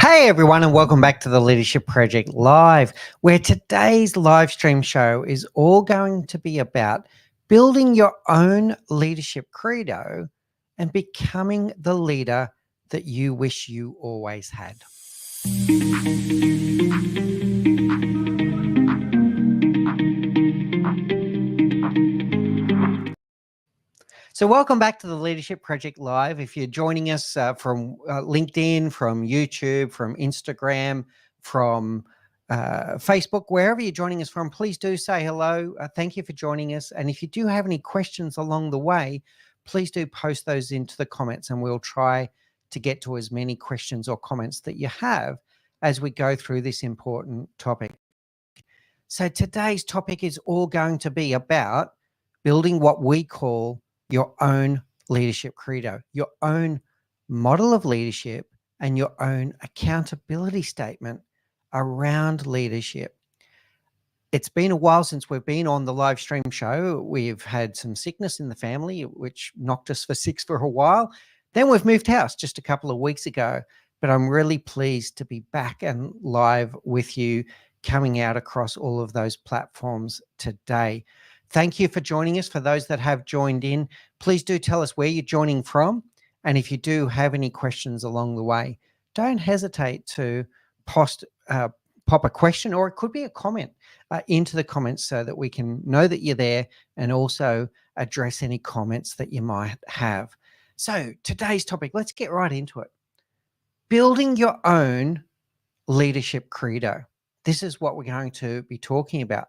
Hey everyone, and welcome back to the Leadership Project Live, where today's live stream show is all going to be about building your own leadership credo and becoming the leader that you wish you always had. So welcome back to the Leadership Project Live. If you're joining us from LinkedIn, from YouTube, from Instagram, from Facebook, wherever you're joining us from, please do say hello. Thank you for joining us. And if you do have any questions along the way, please do post those into the comments and we'll try to get to as many questions or comments that you have as we go through this important topic. So today's topic is all going to be about building what we call your own leadership credo, your own model of leadership, and your own accountability statement around leadership. It's been a while since we've been on the live stream show. We've had some sickness in the family, which knocked us for six for a while. Then we've moved house just a couple of weeks ago, but I'm really pleased to be back and live with you, coming out across all of those platforms today. Thank you for joining us. For those that have joined in, please do tell us where you're joining from. And if you do have any questions along the way, don't hesitate to pop a question, or it could be a comment into the comments so that we can know that you're there and also address any comments that you might have. So today's topic, let's get right into it. Building your own leadership credo. This is what we're going to be talking about.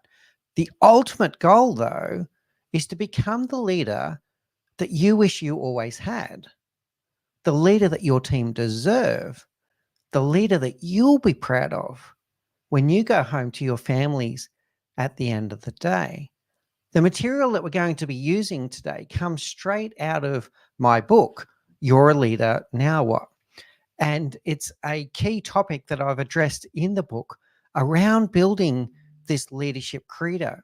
The ultimate goal, though, is to become the leader that you wish you always had, the leader that your team deserve, the leader that you'll be proud of when you go home to your families at the end of the day. The material that we're going to be using today comes straight out of my book, You're a Leader, Now What? And it's a key topic that I've addressed in the book around building this leadership credo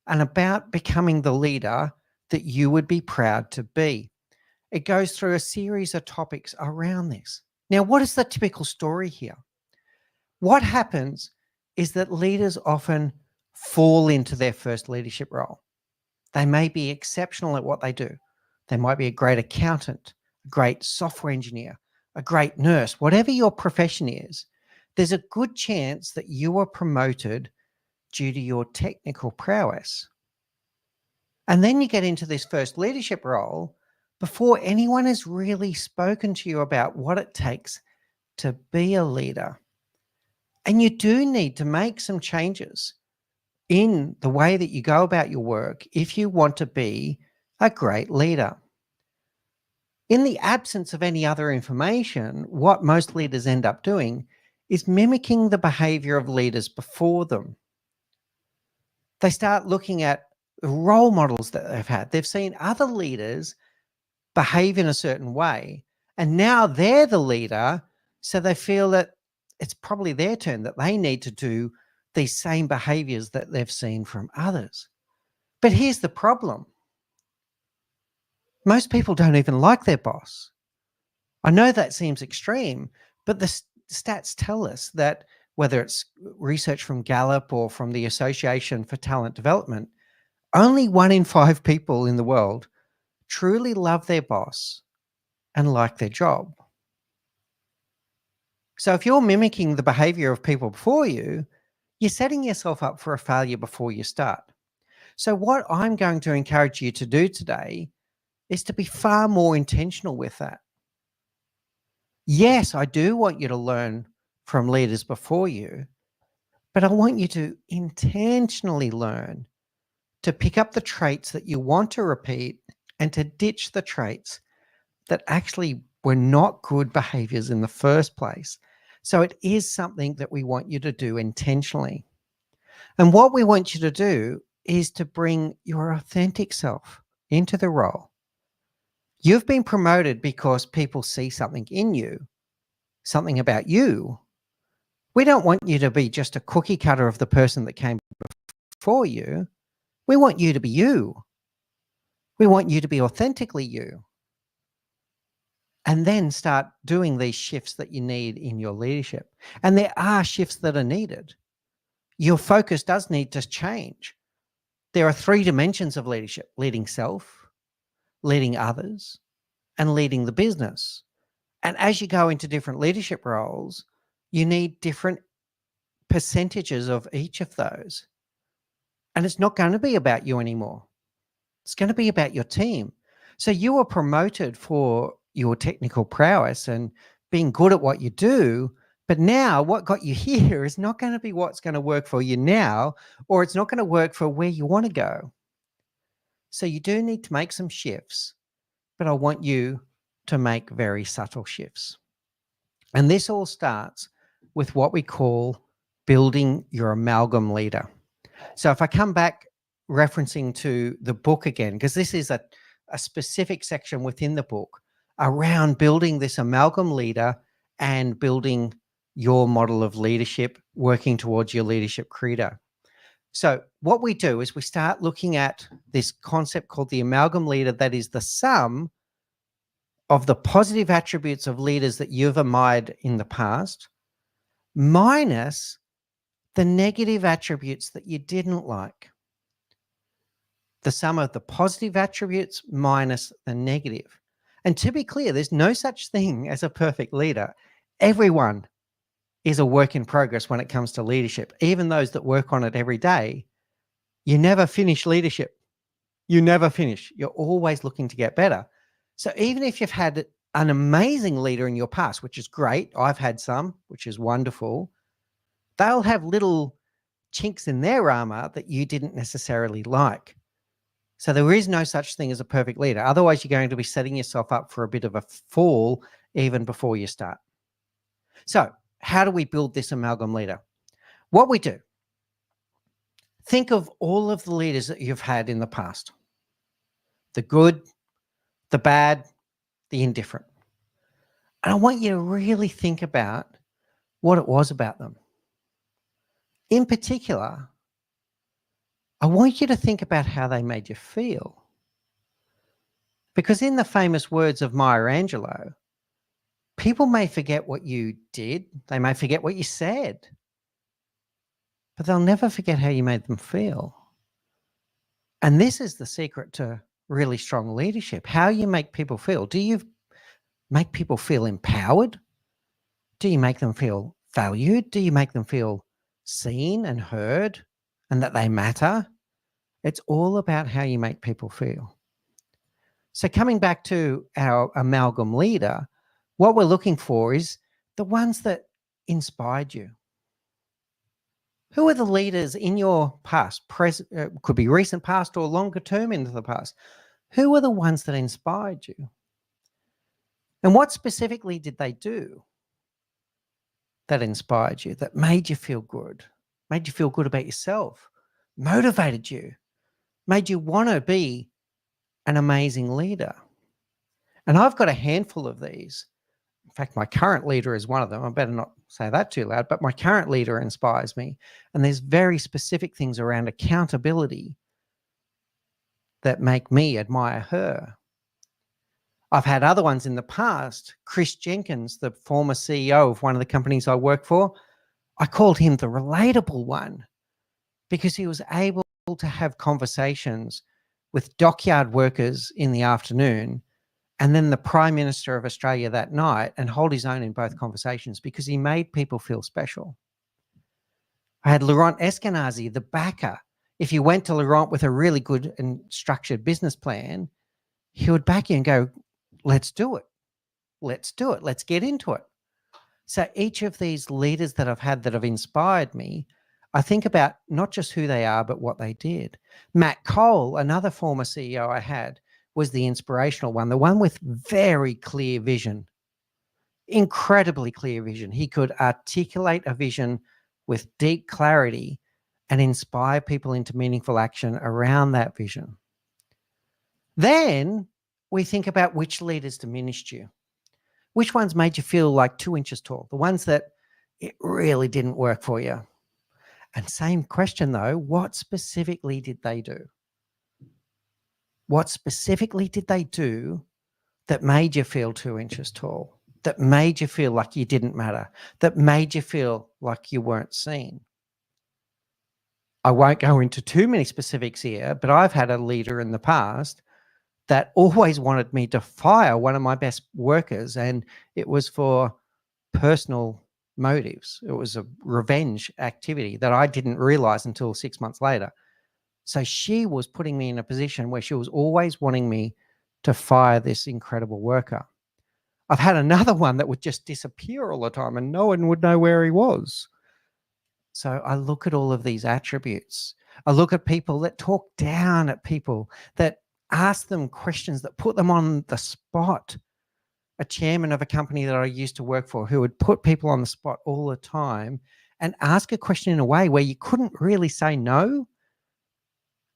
and about becoming the leader that you would be proud to be. It goes through a series of topics around this. Now, what is the typical story here? What happens is that leaders often fall into their first leadership role. They may be exceptional at what they do. They might be a great accountant, a great software engineer, a great nurse, whatever your profession is. There's a good chance that you are promoted due to your technical prowess. And then you get into this first leadership role before anyone has really spoken to you about what it takes to be a leader. And you do need to make some changes in the way that you go about your work if you want to be a great leader. In the absence of any other information, what most leaders end up doing is mimicking the behavior of leaders before them. They start looking at the role models that they've had. They've seen other leaders behave in a certain way, and now they're the leader, so they feel that it's probably their turn, that they need to do these same behaviors that they've seen from others. But here's the problem. Most people don't even like their boss. I know that seems extreme, but the stats tell us that whether it's research from Gallup or from the Association for Talent Development, only 1 in 5 people in the world truly love their boss and like their job. So if you're mimicking the behavior of people before you, you're setting yourself up for a failure before you start. So what I'm going to encourage you to do today is to be far more intentional with that. Yes, I do want you to learn from leaders before you, but I want you to intentionally learn to pick up the traits that you want to repeat and to ditch the traits that actually were not good behaviors in the first place. So it is something that we want you to do intentionally. And what we want you to do is to bring your authentic self into the role. You've been promoted because people see something in you, something about you. We don't want you to be just a cookie cutter of the person that came before you. We want you to be you. We want you to be authentically you. and then start doing these shifts that you need in your leadership. And there are shifts that are needed. Your focus does need to change. There are 3 dimensions of leadership: leading self, leading others, and leading the business. And as you go into different leadership roles, you need different percentages of each of those. And it's not going to be about you anymore. It's going to be about your team. So you were promoted for your technical prowess and being good at what you do. But now what got you here is not going to be what's going to work for you now, or it's not going to work for where you want to go. So you do need to make some shifts, but I want you to make very subtle shifts. And this all starts with what we call building your amalgam leader. So if I come back referencing to the book again, because this is a specific section within the book around building this amalgam leader and building your model of leadership, working towards your leadership credo. So what we do is we start looking at this concept called the amalgam leader, that is the sum of the positive attributes of leaders that you've admired in the past, minus the negative attributes that you didn't like. The sum of the positive attributes minus the negative. And to be clear, there's no such thing as a perfect leader. Everyone is a work in progress when it comes to leadership. Even those that work on it every day, you never finish leadership. You never finish. You're always looking to get better. So even if you've had an amazing leader in your past, which is great, I've had some, which is wonderful, they'll have little chinks in their armor that you didn't necessarily like. So there is no such thing as a perfect leader. Otherwise, you're going to be setting yourself up for a bit of a fall even before you start. So how do we build this amalgam leader? What we do, think of all of the leaders that you've had in the past: the good, the bad, the indifferent. And I want you to really think about what it was about them. In particular, I want you to think about how they made you feel. Because in the famous words of Maya Angelou, people may forget what you did, they may forget what you said, but they'll never forget how you made them feel. And this is the secret to really strong leadership: how you make people feel. Do you make people feel empowered? Do you make them feel valued? Do you make them feel seen and heard and that they matter? It's all about how you make people feel. So coming back to our amalgam leader, what we're looking for is the ones that inspired you. Who are the leaders in your past, present, could be recent past or longer term into the past? Who are the ones that inspired you? And what specifically did they do that inspired you, that made you feel good about yourself, motivated you, made you want to be an amazing leader? And I've got a handful of these. In fact, my current leader is one of them. I better not say that too loud, but my current leader inspires me. And there's very specific things around accountability that make me admire her. I've had other ones in the past. Chris Jenkins, the former CEO of one of the companies I work for, I called him the relatable one because he was able to have conversations with dockyard workers in the afternoon and then the Prime Minister of Australia that night, and hold his own in both conversations because he made people feel special. I had Laurent Eskenazi, the backer. If you went to Laurent with a really good and structured business plan, he would back you and go, let's do it. Let's do it. Let's get into it. So each of these leaders that I've had that have inspired me, I think about not just who they are, but what they did. Matt Cole, another former CEO I had, was the inspirational one, the one with very clear vision, incredibly clear vision. He could articulate a vision with deep clarity and inspire people into meaningful action around that vision. Then we think about which leaders diminished you. Which ones made you feel like 2 inches tall? The ones that it really didn't work for you. And same question though, what specifically did they do? What specifically did they do that made you feel 2 inches tall, that made you feel like you didn't matter, that made you feel like you weren't seen? I won't go into too many specifics here, but I've had a leader in the past that always wanted me to fire one of my best workers, and it was for personal motives. It was a revenge activity that I didn't realize until 6 months later. So she was putting me in a position where she was always wanting me to fire this incredible worker. I've had another one that would just disappear all the time and no one would know where he was. So I look at all of these attributes. I look at people that talk down at people, that ask them questions, that put them on the spot. A chairman of a company that I used to work for who would put people on the spot all the time and ask a question in a way where you couldn't really say no.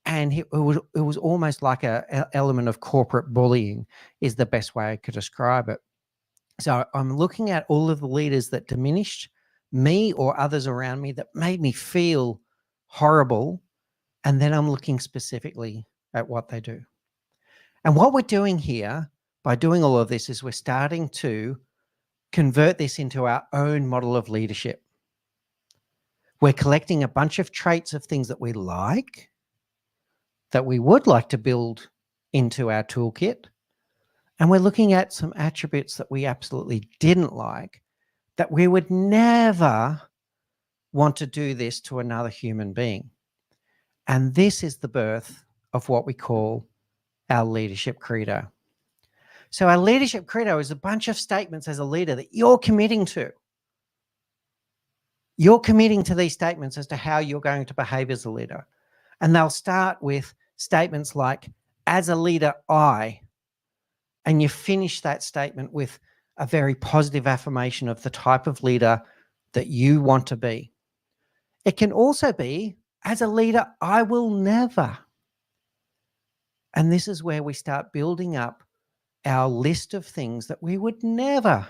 And it was almost like a element of corporate bullying is the best way I could describe it. So I'm looking at all of the leaders that diminished me or others around me that made me feel horrible. And then I'm looking specifically at what they do. And what we're doing here by doing all of this is we're starting to convert this into our own model of leadership. We're collecting a bunch of traits of things that we like, that we would like to build into our toolkit. And we're looking at some attributes that we absolutely didn't like, that we would never want to do this to another human being. And this is the birth of what we call our leadership credo. So our leadership credo is a bunch of statements as a leader that you're committing to. You're committing to these statements as to how you're going to behave as a leader. And they'll start with statements like, as a leader, I, and you finish that statement with a very positive affirmation of the type of leader that you want to be. It can also be, as a leader, I will never. And this is where we start building up our list of things that we would never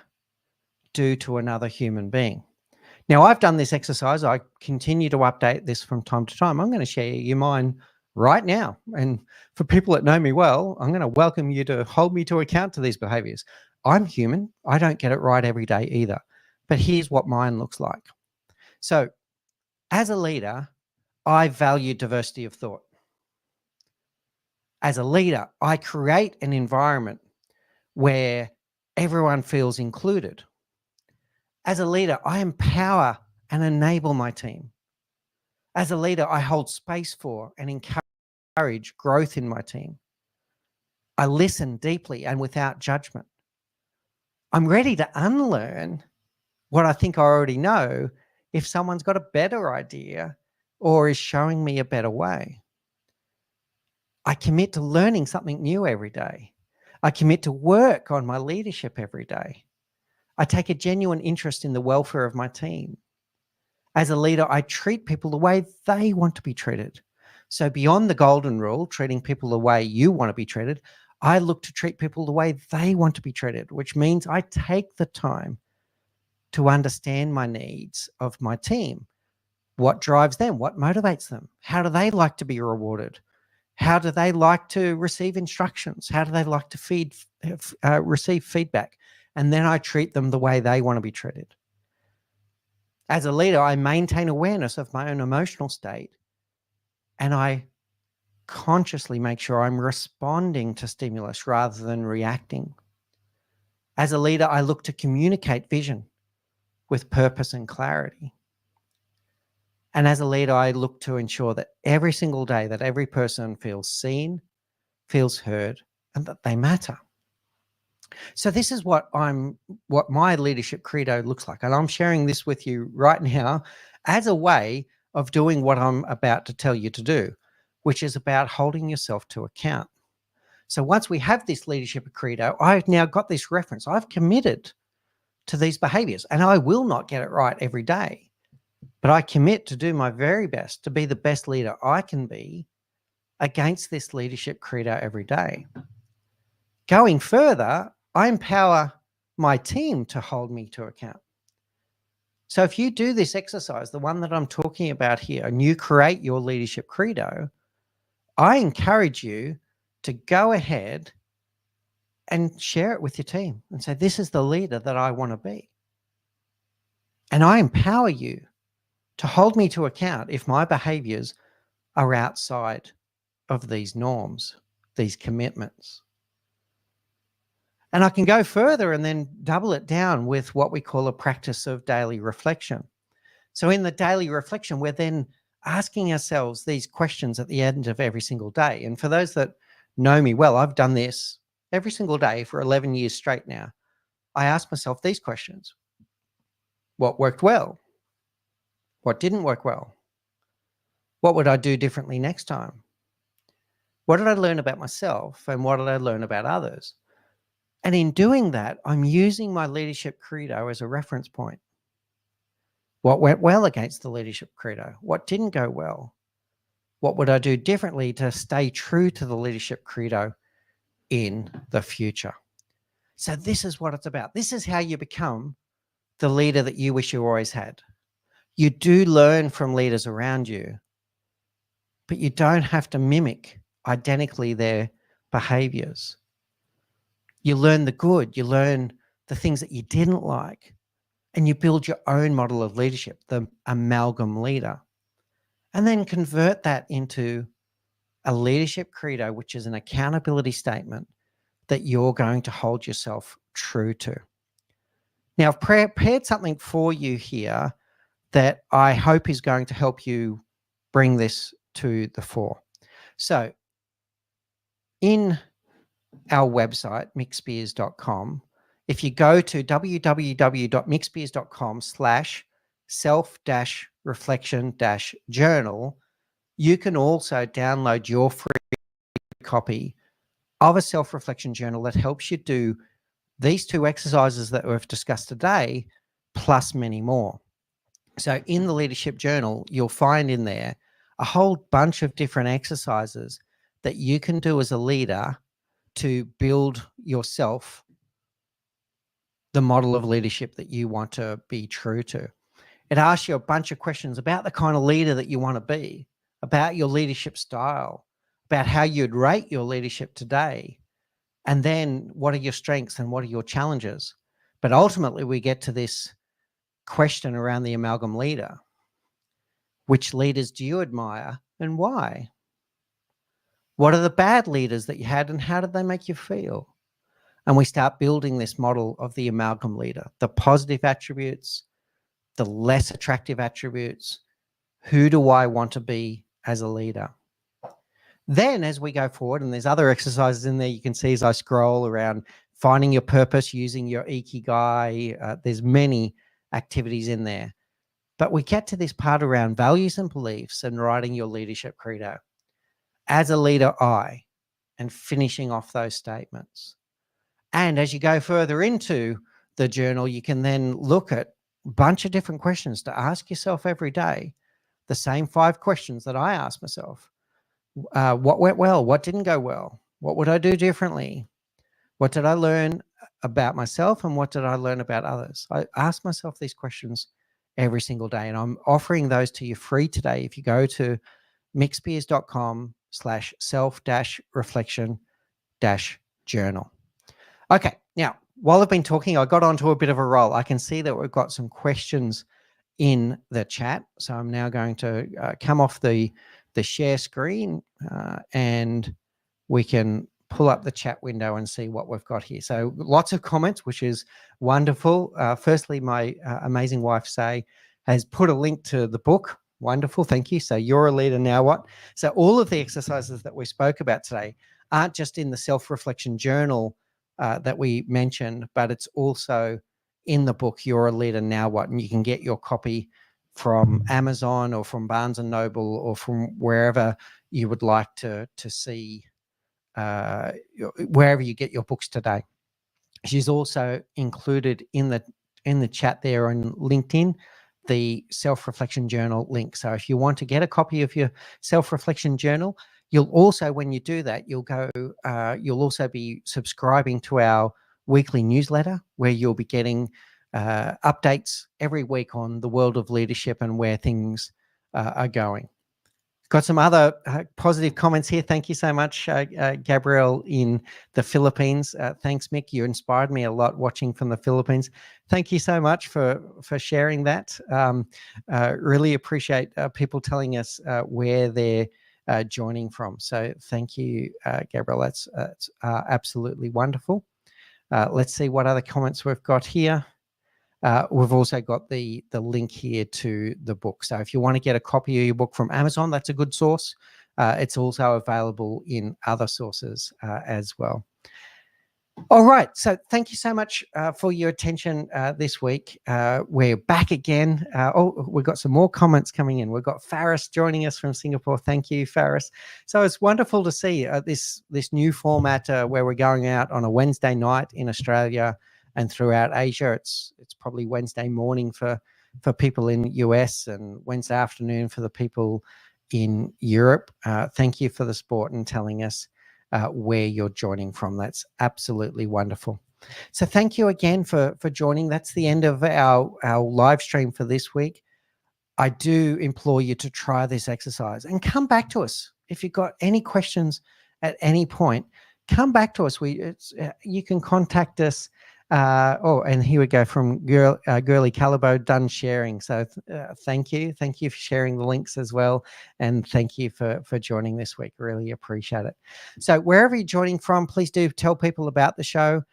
do to another human being. Now, I've done this exercise. I continue to update this from time to time. I'm going to share you mine right now. And for people that know me well, I'm going to welcome you to hold me to account to these behaviors. I'm human. I don't get it right every day either. But here's what mine looks like. So as a leader, I value diversity of thought. As a leader, I create an environment where everyone feels included. As a leader, I empower and enable my team. As a leader, I hold space for and encourage growth in my team. I listen deeply and without judgment. I'm ready to unlearn what I think I already know if someone's got a better idea or is showing me a better way. I commit to learning something new every day. I commit to work on my leadership every day. I take a genuine interest in the welfare of my team. As a leader, I treat people the way they want to be treated. So beyond the golden rule, treating people the way you want to be treated, I look to treat people the way they want to be treated, which means I take the time to understand my needs of my team. What drives them? What motivates them? How do they like to be rewarded? How do they like to receive instructions? How do they like to receive feedback? And then I treat them the way they want to be treated. As a leader, I maintain awareness of my own emotional state, and I consciously make sure I'm responding to stimulus rather than reacting. As a leader, I look to communicate vision with purpose and clarity. And as a leader, I look to ensure that every single day that every person feels seen, feels heard, and that they matter. So this is what my leadership credo looks like. And I'm sharing this with you right now as a way of doing what I'm about to tell you to do, which is about holding yourself to account. So once we have this leadership credo, I've now got this reference. I've committed to these behaviors, and I will not get it right every day, but I commit to do my very best to be the best leader I can be against this leadership credo every day. Going further, I empower my team to hold me to account. So if you do this exercise, the one that I'm talking about here, and you create your leadership credo, I encourage you to go ahead and share it with your team and say, this is the leader that I want to be. And I empower you to hold me to account if my behaviors are outside of these norms, these commitments. And I can go further and then double it down with what we call a practice of daily reflection. So in the daily reflection, we're then asking ourselves these questions at the end of every single day. And for those that know me well, I've done this every single day for 11 years straight now. I ask myself these questions. What worked well? What didn't work well? What would I do differently next time? What did I learn about myself and what did I learn about others? And in doing that, I'm using my leadership credo as a reference point. What went well against the leadership credo? What didn't go well? What would I do differently to stay true to the leadership credo in the future? So this is what it's about. This is how you become the leader that you wish you always had. You do learn from leaders around you, but you don't have to mimic identically their behaviors. You learn the good, you learn the things that you didn't like, and you build your own model of leadership, the Amalgam leader, and then convert that into a leadership credo, which is an accountability statement that you're going to hold yourself true to. Now, I've prepared something for you here that I hope is going to help you bring this to the fore. So in our website, mickspears.com, if you go to www.mickspears.com/self-reflection-journal, you can also download your free copy of a self-reflection journal that helps you do these two exercises that we've discussed today, plus many more. So in the leadership journal, you'll find in there a whole bunch of different exercises that you can do as a leader to build yourself the model of leadership that you want to be true to. It asks you a bunch of questions about the kind of leader that you want to be, about your leadership style, about how you'd rate your leadership today, and then what are your strengths and what are your challenges. But ultimately, we get to this question around the Amalgam leader. Which leaders do you admire and why? What are the bad leaders that you had and how did they make you feel? And we start building this model of the Amalgam leader, the positive attributes, the less attractive attributes. Who do I want to be as a leader? Then as we go forward, and there's other exercises in there you can see as I scroll around, finding your purpose using your Ikigai. There's many activities in there. But we get to this part around values and beliefs and writing your leadership credo. As a leader, and finishing off those statements. And as you go further into the journal, you can then look at a bunch of different questions to ask yourself every day. The same 5 questions that I ask myself. What went well? What didn't go well? What would I do differently? What did I learn about myself and what did I learn about others? I ask myself these questions every single day, and I'm offering those to you free today if you go to mickspears.com/self-reflection-journal. Okay, now, while I've been talking, I got onto a bit of a roll. I can see that we've got some questions in the chat. So I'm now going to come off the share screen and we can pull up the chat window and see what we've got here. So lots of comments, which is wonderful. Firstly, my amazing wife, Say, has put a link to the book. Wonderful, thank you. So You're a Leader, Now What? So all of the exercises that we spoke about today aren't just in the self-reflection journal that we mentioned, but it's also in the book, You're a Leader, Now What? And you can get your copy from Amazon or from Barnes & Noble or from wherever you would like to see, wherever you get your books today. She's also included in the chat there on LinkedIn, the self-reflection journal link. So if you want to get a copy of your self-reflection journal, you'll also, when you do that, you'll also be subscribing to our weekly newsletter where you'll be getting updates every week on the world of leadership and where things are going. Got some other positive comments here. Thank you so much, Gabrielle in the Philippines. Thanks, Mick. You inspired me a lot watching from the Philippines. Thank you so much for sharing that. Really appreciate people telling us where they're joining from. So thank you, Gabrielle. That's absolutely wonderful. Let's see what other comments we've got here. We've also got the link here to the book. So if you want to get a copy of your book from Amazon, that's a good source. It's also available in other sources as well. All right. So thank you so much for your attention this week. We're back again. We've got some more comments coming in. We've got Faris joining us from Singapore. Thank you, Faris. So it's wonderful to see this new format where we're going out on a Wednesday night in Australia and throughout Asia. It's probably Wednesday morning for people in the US and Wednesday afternoon for the people in Europe. Thank you for the support and telling us where you're joining from. That's absolutely wonderful. So thank you again for joining. That's the end of our live stream for this week. I do implore you to try this exercise and come back to us. If you've got any questions at any point, come back to us. You can contact us. And here we go from Girly Calabo, done sharing. So thank you for sharing the links as well, and thank you for joining this week. Really appreciate it. So wherever you're joining from, please do tell people about the show.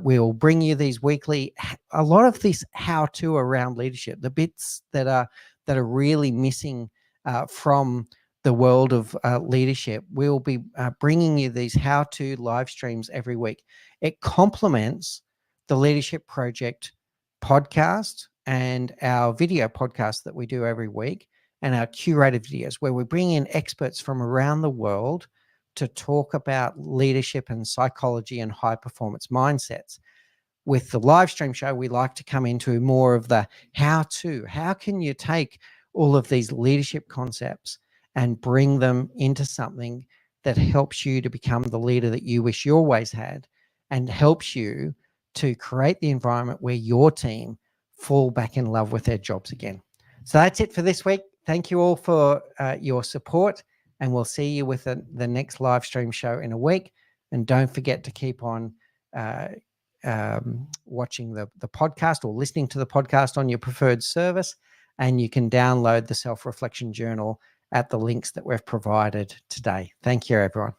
We'll bring you these weekly, a lot of this how-to around leadership, the bits that are really missing from the world of leadership. We'll be bringing you these how-to live streams every week. It complements the Leadership Project podcast and our video podcast that we do every week, and our curated videos where we bring in experts from around the world to talk about leadership and psychology and high performance mindsets. With the live stream show, we like to come into more of the how-to. How can you take all of these leadership concepts and bring them into something that helps you to become the leader that you wish you always had, and helps you to create the environment where your team fall back in love with their jobs again. So that's it for this week. Thank you all for your support, and we'll see you with the next live stream show in a week. And don't forget to keep on watching the podcast or listening to the podcast on your preferred service. And you can download the Self-Reflection Journal at the links that we've provided today. Thank you, everyone.